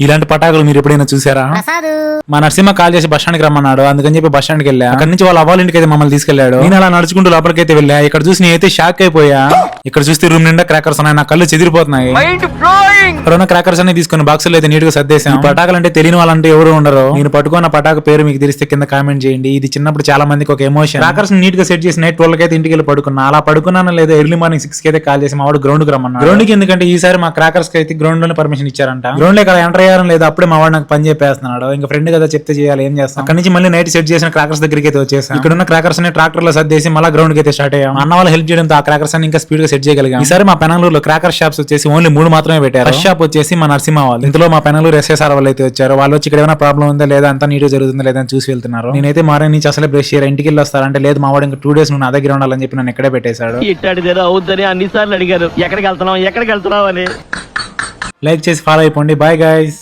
ఇలాంటి పటాకులు మీరు ఎప్పుడైనా చూసారా? మా నరసింహ కాల్ చేసి బస్ స్టాండ్ కి రమ్మన్నాడు, అందుకని చెప్పి బస్ స్టాండ్ కి వెళ్ళా. అక్కడ నుంచి వాళ్ళ అవ్వాలి ఇంటికి అయితే మమ్మల్ని తీసుకెళ్లాడు. నేను అలా నడుచుకుంటూ లోపలికైతే వెళ్ళా. ఇక్కడ చూసి నేనైతే షాక్ అయిపోయా. ఇక్కడ చూస్తే రూమ్ నిండా క్రాకర్స్ ఉన్నాయి, నా కళ్ళు చెదిరిపోతున్నాయి. కరోనా క్రాకర్స్ అన్ని తీసుకుని బాక్సులు అయితే నీట్ గా సర్దేశాం. పటాకులు అంటే తెలియని వాళ్ళంటే ఎవరు ఉండరు. నేను పట్టుకున్న పటాకు పేరు మీకు తెలిస్తే కింద కామెంట్ చేయండి. ఇది చిన్నప్పుడు చాలా మందికి ఒక ఎమోషన్. క్రాకర్స్ నీట్ గా సెట్ చేసి నైట్ 12 అయితే ఇంటికి వెళ్ళి పడుకున్నా. అలా పడుకున్నాను లేదా ఎర్లీ మార్నింగ్ 6 కి అయితే కాల్ చేసి మా వాడు గ్రౌండ్ కి రమ్మన్నా. గ్రౌండ్ కి ఎందుకంటే ఈసారి మా క్రాకర్స్ కి అయితే గ్రౌండ్ లోనే పర్మిషన్ ఇచ్చారంట. గ్రౌండ్ లో ఇక్కడ ఎంటర్ అయ్యారని లేదా అప్పుడే మా వాడు నాకు పని చెప్పేస్తున్నాడు. ఇంకా ఫ్రెండ్ కదా చెప్తే చేయాలి, ఏం చేస్తాం. అక్కడ నుంచి మళ్ళీ నైట్ సెట్ చేసిన క్రాకర్స్ దగ్గరికి అయితే వచ్చేసాం. ఇక్కడ ఉన్న క్రాకర్స్ ని ట్రాక్టర్ లో సర్దేసి మళ్ళీ గ్రౌండ్ కి అయితే స్టార్ట్ అయ్యాం. అన్న వాళ్ళు హెల్ప్ చేయడంతో ఆ క్రాకర్స్ అని ఇంకా స్పీడ్ గా సెట్ చేయగలిగాం. ఈసారి మా పెనంగళూరులో క్రాకర్ షాప్స్ వచ్చేసి ఓన్లీ 3 మాత్రమే పెట్టారు. ఫస్ట్ షాప్ వచ్చేసి మా నరసింహ వాళ్ళు. ఇందులో మా పెనంగళూరు ఎస్ఎస్ఆర్ వాళ్ళు అయితే వచ్చారు. వాళ్ళు వచ్చి ఇక్కడ ఏమైనా ప్రాబ్లం ఉందా లేదా, అంతా నీట్ గా జరుగుతుందా లేదా అని చూసి వెళ్తున్నారు. నేనైతే మార్నింగ్ నుంచి అసలే బ్రష్ చేయరా, ఇంటికి వెళ్ళి వస్తారంటే లేదు మా వాడు ఇంకా 2 days నువ్వు నా దగ్గర ఉండాలని చెప్పి నన్ను ఇక్కడే పెట్టేశాడు. అవుద్దని అన్నిసార్లు అడిగారు, ఎక్కడికి వెళ్తున్నావు అని. లైక్ చేసి ఫాలో అయిపోండి. Bye guys.